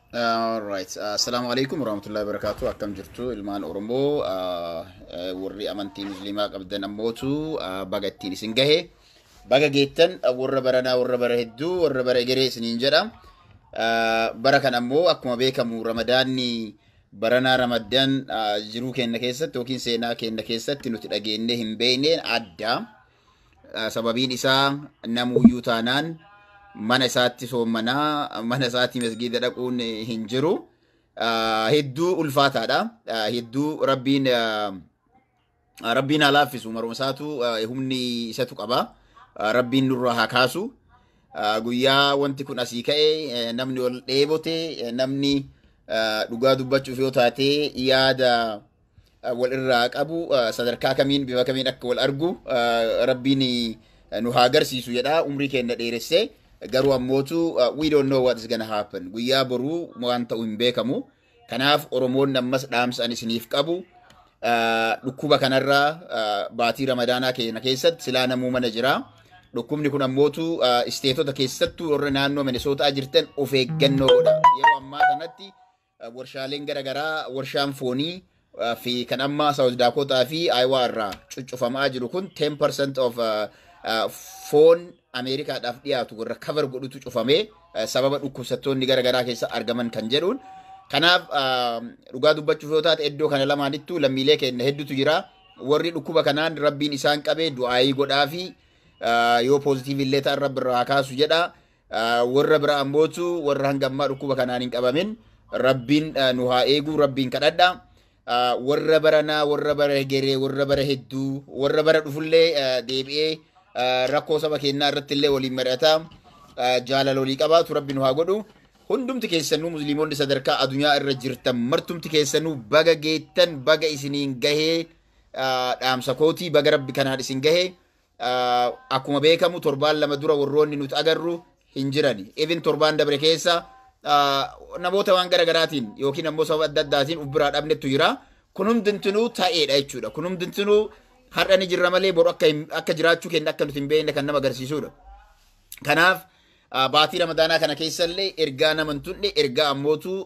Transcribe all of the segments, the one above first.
All right. Assalamualaikum warahmatullahi wabarakatuh. Akkam jirtu ilmaan Oromoo warri amantii Musliimaa qabdan ammootu baga ittiin isin gahe. Baga geettan warra baranaa warra bara hedduu warra bara egeree isiniin jedha. Bara kan ammoo akkuma beekamu Ramadaanni baranaa Ramadaan jiruu keenya keessatti yookiin seenaa keenya keessatti nuti dhageenye hin beekneen adda. Sababiin isaa namuuyyuu taanaan mana isaatti soommanaa mana isaatti masgiida dhaquun hin jiru. Hedduu ulfaataadha. Hedduu rabbiin haa laaffisu marumsaatu humni isatu qaba. Rabbiin nurraa haa kaasu. Guyyaa wanti kun asii ka'e namni ol dheebote namni dhugaa dubbachuuf yoo taate yaada wal irraa qabu sadarkaa kamiin bifa kamiin akka wal argu rabbiin nu haa agarsiisu jedha. Umrii keenya dheeressee garuu ammootu we don't know what is gonna happen. Guyyaa boruu waan ta'u hin beekamu. Kanaaf Oromoon ammas dhaamsan isiniif qabu. Dhukkuba kanarraa baatii Ramadaanaa keenya keessatti silaa namuu mana jira. Dhukkubni kun ammootu isteetota keessattuu warra naannoo Minisootaa jirtan of eeggannoo godha. Yeroo ammaa kanatti warshaaleen garaagaraa warshaan foonii fi kan amma South Dakota fi Iowa irraa cuccufamaa jiru kun 10% of foon Ameerikaadhaaf dhiyaatu warra cover godhutu cufamee sababa dhukkubsattoonni garaagaraa keessa argaman kan jedhuun. Kanaaf dhugaa dubbachuuf yoo taate iddoo kana lamaanittuu lammiilee keenya hedduutu jira. Warri dhukkuba kanaan rabbiin isaan qabee du'aayii godhaa fi yoo pozitiiv illee ta'an rabbi irraa kaasu jedha. Warra bira ammootu warra hanga ammaa dhukkuba kanaan hin qabamin rabbiin nu haa eegu rabbiin kadhadha. Warra baranaa warra bara geree warra bara hedduu warra bara dhufullee deebi'ee rakkoo saba keenyaa irratti illee waliin mari'ataa jaalala walii qabaatu rabbi nu haa godhu. Hundumti keessanuu musliimonni sadarkaa addunyaa irra jirtan martumti keessanuu baga geettan baga isiniin gahee dhaamsa kootii baga rabbi kanaan isin gahee. Akkuma beekamu torbaan lama dura warroonni nuti agarru hin jirani. Even torbaan dabre keessa namoota waan garaagaraatiin yookiin ammoo sababa adda addaatiin uf biraa dhabnetu jira. Kun hundintinuu ta'eedha jechuudha. Kun hundintinuu har'a ni jirra malee boru akka jiraachuu keenya akka nuti hin beekne kan nama agarsiisudha. Kanaaf baatii Ramadaanaa kana keessallee ergaa nama hin tunne ergaa ammootu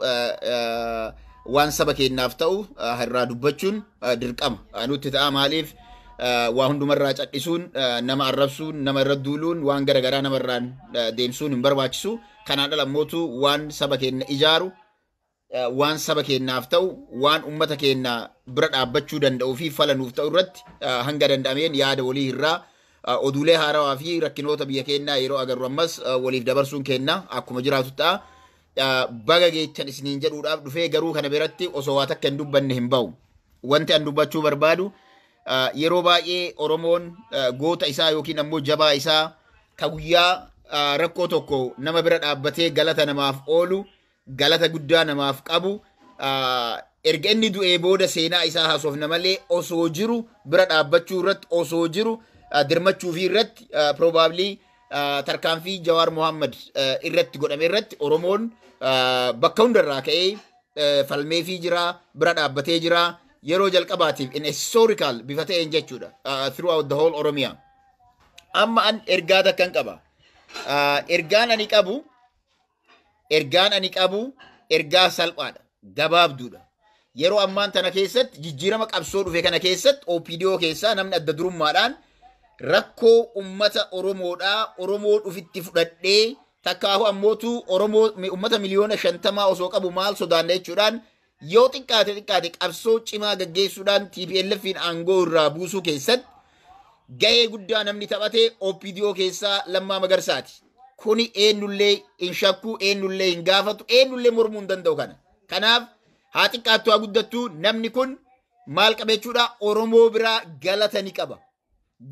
waan saba keenyaaf ta'u irraa dubbachuun dirqama nutti ta'a. Maaliif waa hundumarraa cadhisuun nama arrabsuun nama irra duuluun waan garaagaraa namarraan deemsuun hin barbaachisu. Kanaan ala ammootu waan saba keenya ijaaru waan saba keenyaaf ta'u waan ummata keenya bira dhaabbachuu danda'uu fi falanuuf ta'u irratti hanga danda'ameen yaada walii irraa oduulee haarawaa fi rakkinoota biyya keenyaa yeroo agarru ammas waliif dabarsuun keenya akkuma jiraatu ta'a. Baga geettan isiniin jedhuudhaaf dhufee garuu kana biratti osoo waa takka hin dubbanne hin ba'u. Wanti an dubbachuu barbaadu yeroo baay'ee Oromoon goota isaa yookiin ammoo jabaa isaa ka guyyaa rakkoo tokko nama bira dhaabbatee galata namaaf oolu galata guddaa namaaf qabu erga inni du'ee booda seenaa isaa haasofna malee osoo jiru bira dhaabbachuu irratti osoo jiru dirmachuu fi irratti probably tarkaanfii Jawaar Mohammad irratti godhame irratti Oromoon bakka hundarraa ka'ee falmee fi jira bira dhaabbatee jira. Yeroo jalqabaatiif in historical bifa ta'een jechuudha throughout the whole Oromia. Amma an ergaa takkan qaba. Ergaan ani qabu ergaa salphaadha gabaabduudha. Yeroo ammaan tana keessatti jijjiirama qabsoo dhufe kana keessatti OPDO keessaa namni adda durummaadhaan rakkoo ummata Oromoodhaa Oromoo dhufitti fudhadhee takkaahu ammootu Oromoo ummata miliyoona 50 osoo qabu maal sodaanna jechuudhaan yoo xiqqaate qabsoo cimaa gaggeessuudhaan TPLFin aangoo irraa buusuu keessatti gahee guddaa namni taphate OPDO keessaa Lammaa Magarsaati. Kuni eenyullee hin shakku eenyullee hin gaafatu eenyullee mormuu hin danda'u kana. Kanaaf haa xiqqaattu haa guddattu namni kun maal qaba jechuudha Oromoo biraa galata ni qaba.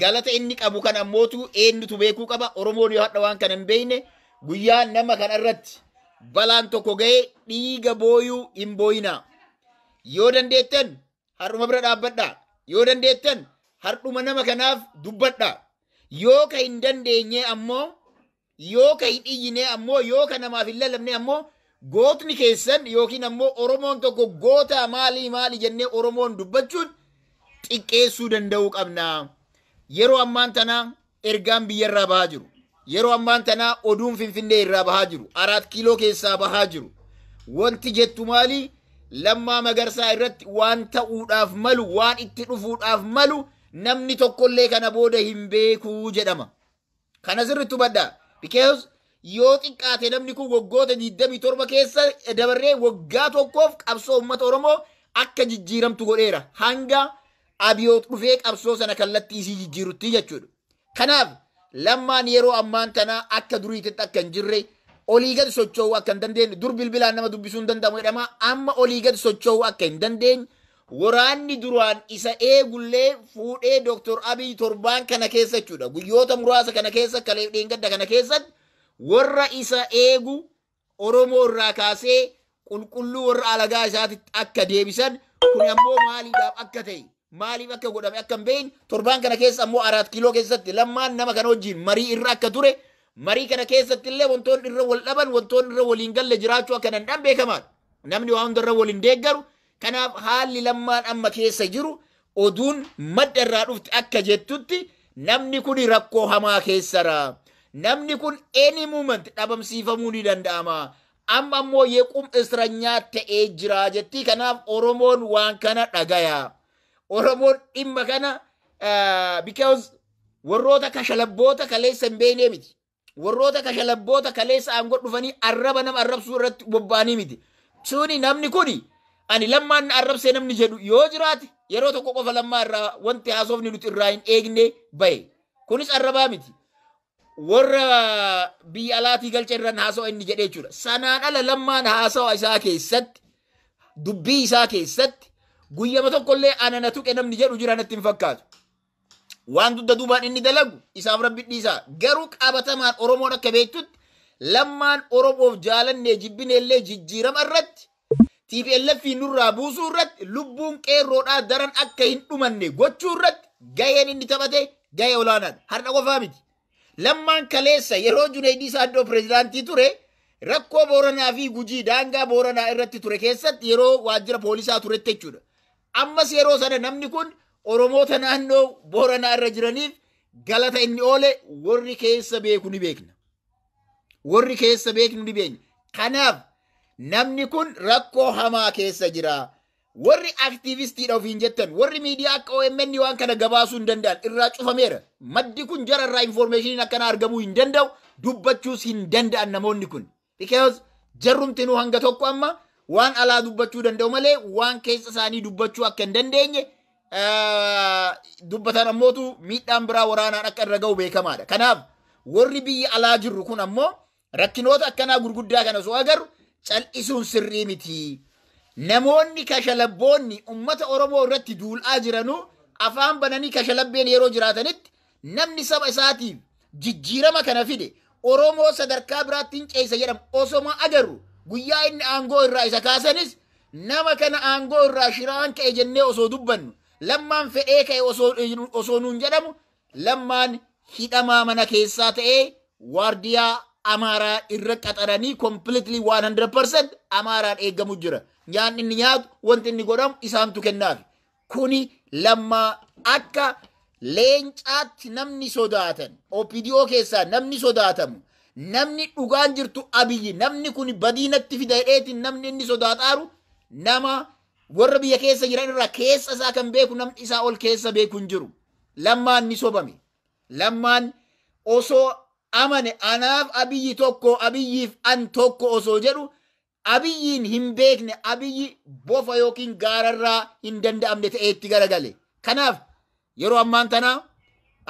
Galata inni qabu kan ammootu eenyutu beekuu qaba. Oromoon yoo hadha waan kana hin beekne guyyaa nama kana irratti balaan tokko gahee dhiiga booyuu hin booyinaa. Yoo dandeettan har'uma bira dhaabbadhaa. Yoo dandeettan har'uma nama kanaaf dubbadhaa. Yoo ka hin dandeenye ammoo yoo ka hin iyyine ammoo yoo ka namaaf hin lallabne ammoo gootni keessan yookiin ammoo Oromoon tokko goota maali jennee Oromoon dubbachuun xiqqeessuu danda'uu qabna. Yeroo ammaan tana ergaan biyyarraa bahaa jiru. Yeroo ammaan tana oduun Finfinnee irraa bahaa jiru. 4 kiiloo keessaa bahaa jiru. wanti jettu maali lammaa magarsaa irratti waan ta'uudhaaf malu waan itti dhufuudhaaf malu namni tokkollee kana booda hin beekuu jedhama. Kana sirriitti hubadhaa. Because yoo xiqqaate namni kun waggoota 27 keessa dabarree waggaa tokkoof qabsoo uummata Oromoo akka jijjiiramtu godheera. Hanga Abiyoot dhufee qabsoo sana kallattii isii jijjiirutti jechuudha. Kanaaf lammaan yeroo ammaan tanaa akka duriititti akka hin jirre olii gad socho'uu akka hin dandeenye dur bilbilaan nama dubbisuu hin danda'amu jedhama. Amma olii gad socho'uu akka hin dandeenye waraanni duraan isa eegullee fuudhee Dr. Abiy torbaan kana keessa jechuudha. Guyyoota muraasa kana keessa kalee dheengadda kana keessatti warra isa eegu Oromoo irraa kaasee qulqulluu warra alagaa isaatitti akka deebisan kun ammoo maaliidhaaf akka ta'e maaliif akka godhame akka hin beekne torbaan kana keessa ammoo 4 kiiloo keessatti lammaan nama kana wajjin marii irra akka ture marii kana keessatti illee wantoonni irra wal dhaban wantoonni irra waliin galle jiraachuu akka danda'an beekamaadha. Namni waan hundarra waliin deeggaru kanaaf haalli lammaan amma keessa jiru oduun madda irraa dhufti akka jettutti namni kun rakkoo hamaa keessara. Namni kun any moment dhabamsiifamuu ni danda'ama. Amma ammoo yeequm isranyaa ta'ee jira jetti. Kanaaf Oromoon waan kana dhagaya. Oromoon dhimma kana because warroota kashalabboota kaleessa hin beekne miti. Warroota kashalabboota kaleessa aangoo dhufanii arraba nama arrabsuu irratti bobba'anii miti. Suni namni kuni ani lammaan arrabsee namni jedhu yoo jiraate yeroo tokko qofa lammaa irraa wanti haasofni nuti irraa hin eegne bahe. Kunis arrabaa miti. Warra biyya alaatii galcha irraan haasawa inni jedhee jechuudha. Sanaan ala lammaan haasawa isaa keessatti dubbii isaa keessatti guyyama tokkollee anana tuqe namni jedhu jira natti hin fakkaatu. Waan dudda duubaan inni dalagu isaaf rabbi dhiisaa. Garuu qabatamaan Oromoon akka beektutti lammaan Oromoof jaalannee jibbineellee jijjiirama irratti TPLF nurraa buusuu irratti lubbuun qeerroodhaa daran akka hin dhumanne gochuu irratti gaheen inni taphate gahee olaanaadha. Har'a qofaa miti. Lammaan kaleessa yeroo Junaydii Saaddoo pireezidaantii ture rakkoo Booranaa fi Gujii daangaa Booranaa irratti ture keessatti yeroo waajjira poolisaa turetti jechuudha. Ammas yeroo sana namni kun Oromoota naannoo Booranaa irra jiraniif galata inni oole warri keessa beeku ni beekna. Warri keessa beeknu ni beekna. Kanaaf namni kun rakkoo hamaa keessa jira. Warri aktiivistiidha ofiin jettan warri miidiyaa akka OMN waan kana gabaasuu hin danda'an irraa cufameera. Maddi kun jara irraa information akkana argamuu hin danda'u dubbachuus hin danda'an namoonni kun. Because jarrumtinuu hanga tokko amma waan alaa dubbachuu danda'u malee waan keessa isaanii dubbachuu akka hin dandeenye dubbatan ammootu miidhaan biraa waraanaan akka irra ga'u beekamaadha. Kanaaf warri biyya alaa jirru kun ammoo rakkinoota akkanaa gurguddaa kana soo agarru cal'isuun sirrii miti. Namoonni kashalabboonni ummata Oromoo irratti duulaa jiranuu afaan bananii kashalabbeen yeroo jiraatanitti namni saba isaatiif jijjiirama kana fide Oromoo sadarkaa biraattiin ceesa jedhamu osoma agarru guyyaa inni aangoo irraa isa kaasanis nama kana aangoo irraa shiraan ka'e jennee osoo dubbannu lammaan fedhee ka'e osoo nuun jedhamu lammaan hidhamaa mana keessaa ta'ee waardiyaa Amaaraa irra qaxaranii completely 100% Amaaraan eegamu jira. Nyaanni inni nyaatu wanti inni godhamu isaantu kennaaf. Kuni lammaa akka leencaatti namni sodaatan OPDO keessaa namni sodaatamu namni dhugaan jirtu Abiyyi namni kun badiinatti fidadheetiin namni inni sodaataaru nama warra biyya keessa jiran irraa keessa isaa kan beeku namni isaa ol keessa beeku hin jiru. Lammaan ni sobame. Lammaan osoo amane anaaf Abiyyi tokko Abiyyiif an tokko osoo jedhu Abiyyiin hin beekne Abiyyi bofa yookiin gaararraa hin danda'amne ta'eetti garagale. Kanaaf yeroo ammaan tanaa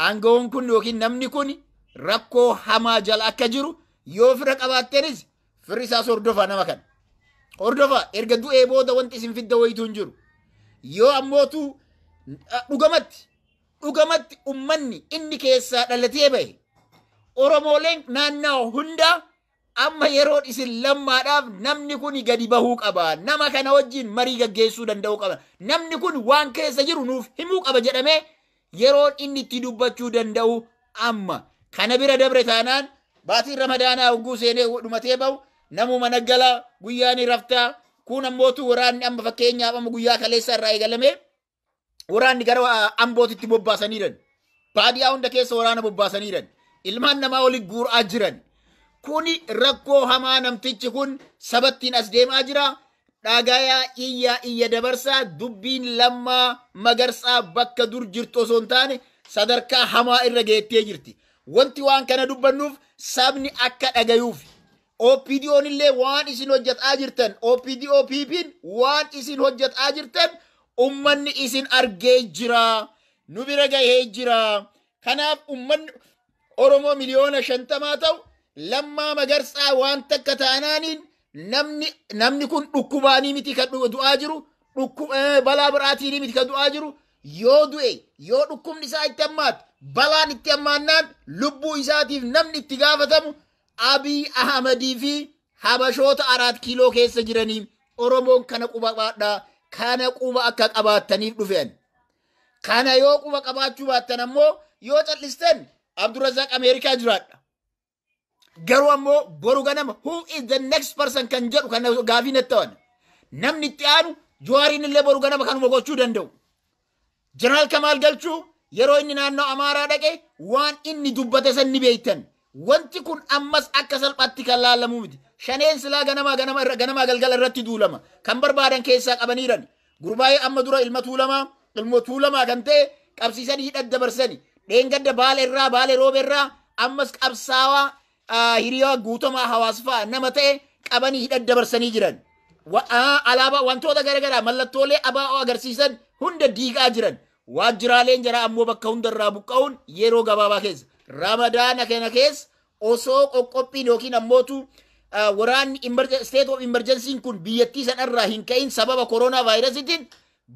aangawoon kun yookiin namni kun rakkoo hamaa jala akka jiru yoo fira qabaattenis firri isaas hordofaa nama kana. Hordofaa erga du'ee booda wanti isin fidda wayituu hin jiru. Yoo ammootu dhugamatti ummanni inni keessaa dhalatee bahe Oromooleen naannoo hundaa amma yeroo isin lammaadhaaf namni kun gadi bahuu qaba. Nama kana wajjin marii gaggeessuu danda'uu qaba. Namni kun waan keessa jiru nuuf himuu qaba jedhamee yeroon inni itti dubbachuu danda'u amma. Kana bira dabre taanaan baatiin Ramadaanaa hogguu seenee dhumatee bahu namuma naggalaa guyyaanii raftaa kun ammootu waraanni amma fakkeenyaaf amma guyyaa kaleessa irraa eegalame waraanni gara Ambootitti bobbaasaniiran. Baadiyaa hunda keessa waraana bobbaasaniiran. Ilmaan namaa waliin guuraa jiran. kuni rakkoo hamaa namtichi kun sabattiin as deemaa jira. Dhagayaa iyya dabarsaa dubbiin Lammaa Magarsaa bakka dur jirtu osoo hin taane sadarkaa hamaa irra geettee jirti. Wanti waan kana dubbannuuf sabni akka dhagayuuf. OPDO'n illee waan isin hojjetaa jirtan, OPDO'n waan isin hojjetaa jirtan ummanni isin argee jira. Nu bira gahee jira. Kanaaf ummanni Oromoo miliyoona 50 ta'u Lammaa Magarsaa waan takka taanaaniin namni kun dhukkubaanii miti kan du'aa jiru, balaa biraatiin miti kan du'aa jiru. Yoo du'e, yoo dhukkubni isaa itti hammaate, balaan itti hammaannaan lubbuu isaatiif namni itti gaafatamu Abiy Ahmadii fi Habashoota 4 kiiloo keessa jiranii. Oromoon kana quba qabaadhaa. Kana quba akka qabaattaniif dhufeen. Kana yoo quba qabaachuu baattan ammoo yoo callistan Abdurrazaaq Ameerikaa jiraadha. Garuu ammoo boru ganama who is the next person kan jedhu kan gaafii natti ta'an. Namni itti aanu Jawaariin illee boru ganama kanuma gochuu danda'u. Jeneraal Kamaal Galchuu yeroo inni naannoo Amaaraa dhaqe waan inni dubbate san ni beektan. Wanti kun ammas akka salphaatti kan laalamu miti. Shaneen silaa ganama galgala irratti duulama. Kan barbaadan keessaa qabaniiran. Gurbaa'ee amma dura ilma tuulamaa kan ta'e qabsiisanii hidhadda dabarsani. Dheengadda Baalee Rooberraa ammas qabsaawaa hiriyaa guutamaa hawaasfaa nama ta'e qabanii hidhadda dabarsanii jiran. Alaabaa wantoota garaagaraa mallattoolee ABO agarsiisan hunda diigaa jiran. Waajjiraaleen jara ammoo bakka hundarraa buqqa'uun yeroo gabaabaa keessa. Ramadaana kana keessa osoo qoqqophiin yookiin ammootu waraanni state of emergency kun biyyattii sanarraa hin ka'in sababa koronaa vaayirasiitiin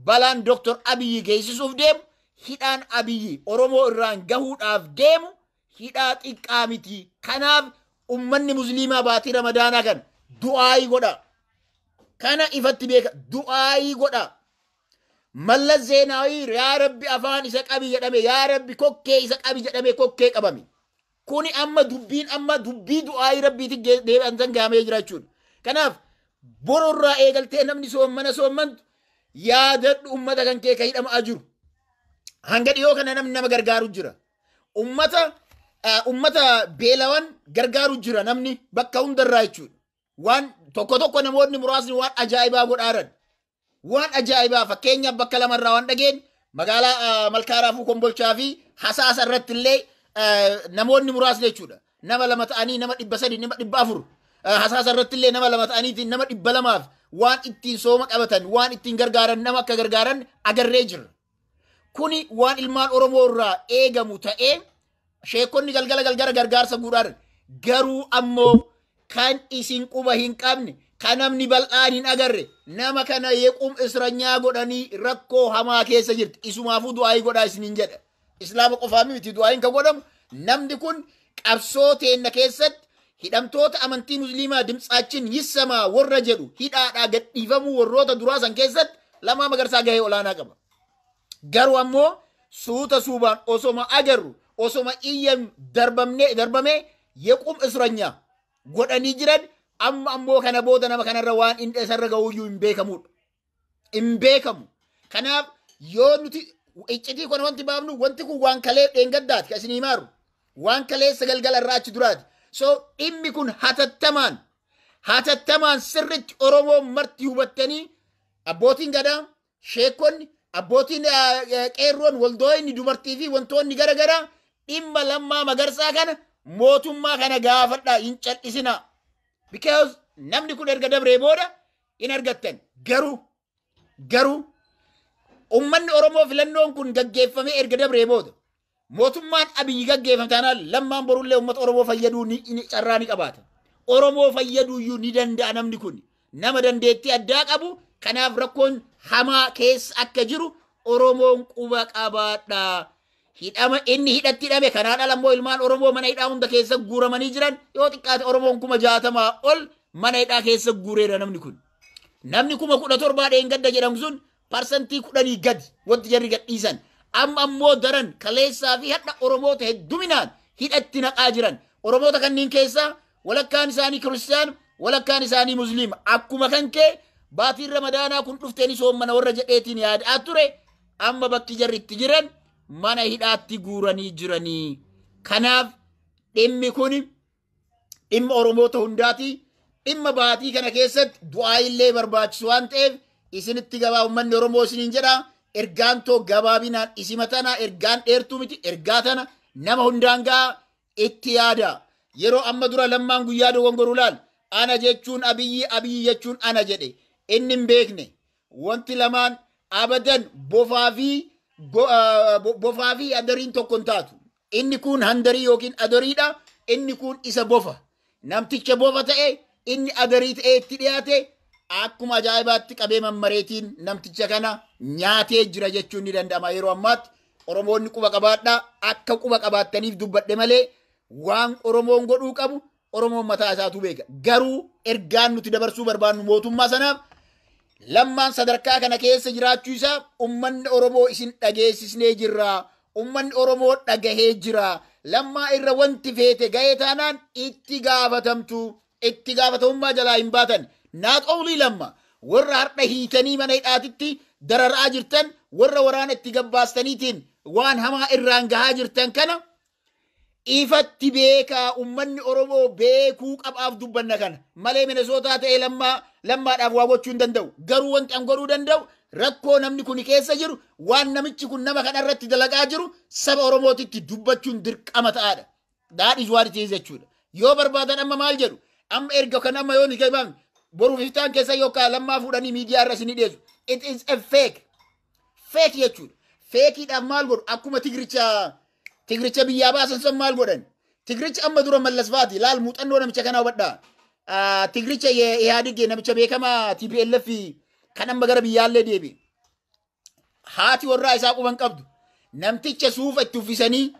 balaan Dr. Abiy geessisuuf deemu hidhaan Abiy Oromoo irraan gahuudhaaf deemu hidhaa xiqqaa miti. Kanaaf ummanni musliimaa baatii Ramadaanaa kan du'aayii godha. Kana ifatti beeka du'aayii godha. Mallas Zeenaawii yaa Rabbi afaan isa qabi jedhame yaa Rabbi kokkee isa qabi jedhame kokkee qabame. Kuni amma dubbii du'aayii Rabbiitti deebi'an gaamee jira jechuudha. Kanaaf bororraa eegaltee namni soommantu yaadadhu ummata kan kee ka hidhamaa jiru. Hanga dhiyoo kana namni nama gargaaru jira. Ummata beelawan gargaaru jira namni bakka hundarraa jechuudha. Waan tokko namoonni muraasni waan ajaa'ibaa godhaaran. Waan ajaa'ibaa fakkeenyaaf bakka lamarraa waan dhageen magaalaa Malkaaraafuu Kombolchaa fi Hasaasa irratti illee namoonni muraasni jechuudha. Nama 2 ta'anii nama 300 nama 400 Hasaasa irratti illee nama 2 ta'anii nama 200 waan ittiin sooma qabatan waan ittiin gargaaran nama akka gargaaran agarree jirra. Kuni waan ilmaan Oromoo irraa eegamu ta'ee sheekonni galgala gargaarsa guudhaan garuu ammoo kan isin quba hin qabne kan namni bal'aan hin agarre nama kana yeequm isranyaa godhanii rakkoo hamaa keessa jirti. Isumaafuu du'aayii godhaa isiniin jedha. Islaama qofaa miti du'aayiin kan godhamu namni kun qabsoo teenna keessatti hidhamtoota amantii musliimaa dimtsaachin yissamaa warra jedhu hidhaadhaa gadhiifamuu warroota duraa san keessatti Lammaa Magarsaa gahee olaanaa qaba. Garuu ammoo suuta suubaan osoma agarru osoma iyyan darbamee yeequm isranyaa godhanii jiran amma ammoo kana booda nama kanarra waan inni isarra ga'uuyyuu hin beekamudha. Hin beekamu. Kanaaf yoo nuti iccitii kana wanti baafnu wanti kun waan kalee dheengaddaati kan isinii maaru. Waan kalee sagalgala irraa achi duraati. So dhimmi kun hatattamaan sirritti Oromoo marti hubattanii abbootiin gadaa, sheekonni, abbootiin qeerroon, waldooyinni dubartii fi wantoonni garaagaraa dhimma Lammaa Magarsaa kana mootummaa kana gaafadhaa hin cal'isinaa. Because namni kun erga dabree booda in argattan. Garuu ummanni Oromoo filannoon kun gaggeeffamee erga dabree booda mootummaan Abiy gaggeeffamtaanaan Lammaan borullee ummata Oromoo fayyaduu carraa ni qabaata. Oromoo fayyaduuyyuu ni danda'a namni kun. Nama dandeettii addaa qabu. Kanaaf rakkoon hamaa keessa akka jiru Oromoon quba qabaadhaa. Inni hidhatti hidhame kanaan alammoo ilmaan Oromoo mana hidhaa hunda keessa guuramanii jiran yoo xiqqaate Oromoon 60 ol mana hidhaa keessa guureera namni kun. Namni 17 dheengadda jedhamu sun parsantii 10 gadi wanti jarri gadhiisan. Amma ammoo daran kaleessaa fi hadha Oromoota hedduminaan hidhatti naqaa jiran. Oromoota kanneen keessaa walakkaan isaanii Kiristiyaan, walakkaan isaanii Musliima. Akkuma kan kee baatiin Ramadaanaa kun dhufteeni soommana warra jedheetiin yaadaa ture. Amma bakki jarri itti jiran mana hidhaatti guuranii jiranii. Kanaaf dhimmi dhimma Oromoota hundaati. Dhimma baatii kana keessatti du'aa illee barbaachisu waan ta'eef isinitti gabaa uummanni Oromoo isiniin jedha. Ergaan too gabaabinaan isima tana ergaan dheertuu miti ergaa tana nama hundaan gaa itti yaada. Yeroo amma dura Lammaan guyyaa dogongoruu laal ana jechuun abiyyi jechuun ana jedhe inni hin beekne wanti lamaan abadan bofaa fi adariin tokko hin taatu. Inni kun handarii yookiin adariidha. Inni kun isa bofa. Namticha bofa ta'e inni adarii ta'e itti dhiyaate akkuma ajaa'ibaatti qabee mammareetiin namticha kana nyaatee jira jechuun ni danda'ama. Yeroo ammaatti Oromoonni quba qabaadhaa akka quba qabaattaniif dubbadhe malee waan Oromoon godhuu qabu Oromoon mataa isaatu beeka. Garuu ergaan nuti dabarsuu barbaannu mootummaa sanaaf Lammaan sadarkaa kana keessa jiraachuu isaa ummanni Oromoo isin dhageessisnee jirra. Ummanni Oromoo dhagahee jira. Lammaa irra wanti feete ga'ee taanaan itti gaafatamtu. Itti gaafatamummaa jalaa hin baatan. Naat oolii Lamma warra har'a hiitanii mana hidhaatitti dararaa jirtan warra waraana itti gabbaastaniitiin waan hamaa irraan gahaa jirtan kana ifatti beekaa ummanni Oromoo beekuu qabaaf dubbanna kana malee Minesootaa ta'ee lammaadhaaf waa gochuu hin danda'u. Garuu wanti an godhuu danda'u rakkoo namni kun keessa jiru waan namichi kun nama kana irratti dalagaa jiru saba Oromootitti dubbachuun dirqama ta'aadha. Daadhiis waan itti jechuudha. Yoo barbaadan amma maal jedhu amma erga kan amma yoo ni gabaam boruuf iftaan keessa yookaan Lammaa fuudhanii miidiyaa irra isin dhiyeessu. It is a fake. Fake jechuudha. Fakeidhaaf maal godhu akkuma Tigiricha biyyaa baasan sun maal godhan? Tigiricha amma dura Mallas Faati laal muuxannoo namicha kanaa hubadhaa. Tigiricha Ihaadig namicha beekamaa TPLF kan amma gara biyyaallee deebi. Haati warraa isaa quban qabdu. Namticha suufa itti uffisanii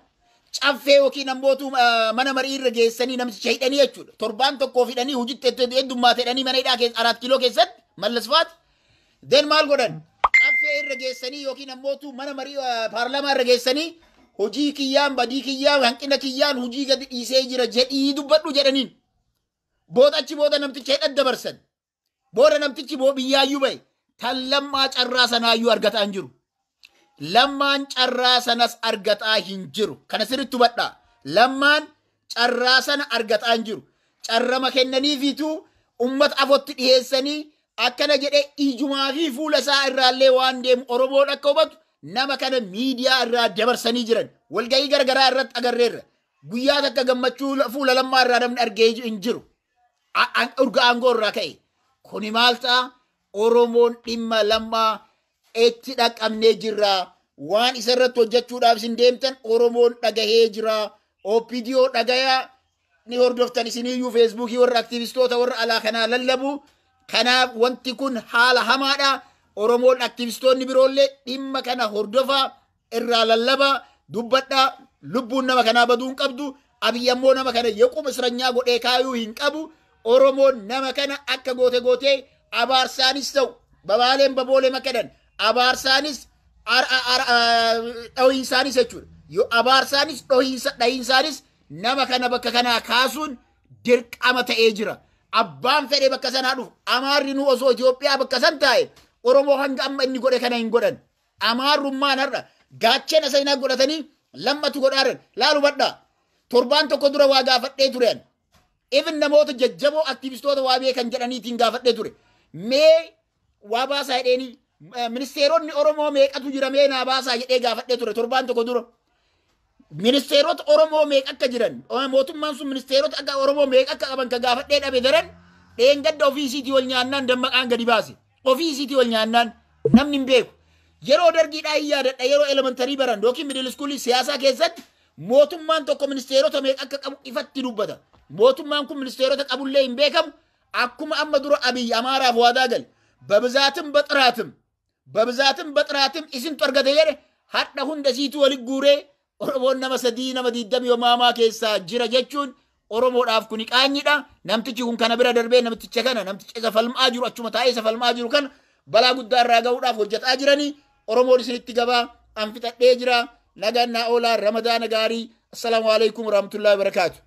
caffee yookiin ammootu mana marii irra geessanii namticha hidhanii jechuudha. Torbaan tokkoof hidhanii hojiitti heddummaate hidhanii mana hidhaa 4 kiiloo keessatti Mallas Faati. Den maal godhan? Caffee irra geessanii yookiin ammootu mana marii paarlaamaa irra geessanii hojii kiyyaan badii kiyyaan hanqina kiyyaan hojii gadi dhiisee jira jedhii dubbadhu jedhaniin. Booda achi booda namticha hidhan dabarsan. Booda namtichi biyyaayyuu bahe tan Lammaa carraa sanaayyuu argataa hin jiru. Lammaan carraa sanas argataa hin jiru. Kana sirriitti hubadhaa. Lammaan carraa sana argataa hin jiru. Carrama kennaniifiitu uummata afootti dhiyeessanii akkana jedhee ijumaa fi fuula isaa irraallee waan deemu Oromoon akka hubatu nama kana miidiyaa irraa dabarsanii jiran. Walgahii garagaraa irratti agarreerra. Guyyaa takka gammachuu fuula Lammaa irraa namni argee hin jiru. Urga aangoo irraa ka'e. Kuni maal ta'a? Oromoon dhimma Lammaa itti dhaqqabnee jirra. Waan isa irratti hojjechuudhaaf isin deemtan Oromoon dhagahee jira. OPDO dhagayaa ni hordoftan isiniyyuu feesbuukii warra aktivistoota warra alaa kanaa lallabu. Kanaaf wanti kun haala hamaadha. Oromoon aktivistoonni biroollee dhimma kana hordofaa irraa lallabaa dubbadhaa lubbuun nama kanaa baduu hin qabdu. Abiyyi ammoo nama kana yequma isranyaa godhee kaayuu hin qabu. Oromoon nama kana akka gootee abaarsaanis ta'u babaaleen baboolee makadan abaarsaanis dhohiinsaanis jechuudha. Yoo abaarsaanis dhohiinsaanis nama kana bakka kanaa kaasuun dirqama ta'ee jira. Abbaan fedhe bakka sanaa dhufu Amaarri nu osoo Itoophiyaa bakka san taa'e Oromoo hanga amma inni godhe kana hin godhan. Amaarrummaan har'a gaachana seenaa godhatanii lammatu godhaaran laalu badhaa. Torbaan tokko dura waa gaafadhee tureen. Even namoota jajjaboo aktivistoota waa beekan jedhaniitiin gaafadhee ture. Mee waa baasaa jedheeni ministeeronni Oromoo meeqatu jira mee naa baasaa jedhee gaafadhee ture torbaan tokko dura. Ministeerota Oromoo meeqa akka jiran mootummaan sun ministeerota akka Oromoo meeqa akka qaban ka gaafadhee dhabe daran dheengadda ofiisiitii wal nyaannaan dammaqaan gadi baase. Ofiisiitii wal nyaannaan namni hin beeku. Yeroo dargiidhaa hin yaadadha yeroo elementarii baran yookiin middle iskuulii siyaasaa keessatti mootummaan tokko ministeerota meeqa akka qabu ifatti dubbata. Mootummaan kun ministeerota qabullee hin beekamu. Akkuma amma dura Abiyyi Amaaraaf waadaa gale. Babzaatim baxiraatim isin argate jedhe hadha hunda siitu walit guuree Oromoon nama 3 nama 20 yomaamaa keessaa jira jechuun Oromoodhaaf kuni qaanyiidha. Namtichi kun kana bira darbee namticha kana namticha isa falmaa jiru achuma taa'ee isa falmaa jiru kana balaa guddaa irraa ga'uudhaaf hojjetaa jiranii. Oromoon isinitti gabaa anfixadhee jira. Nagaan naa oolaa Ramadaana gaarii. Assalaamu alaikum warahmatullahi wabarakatuh.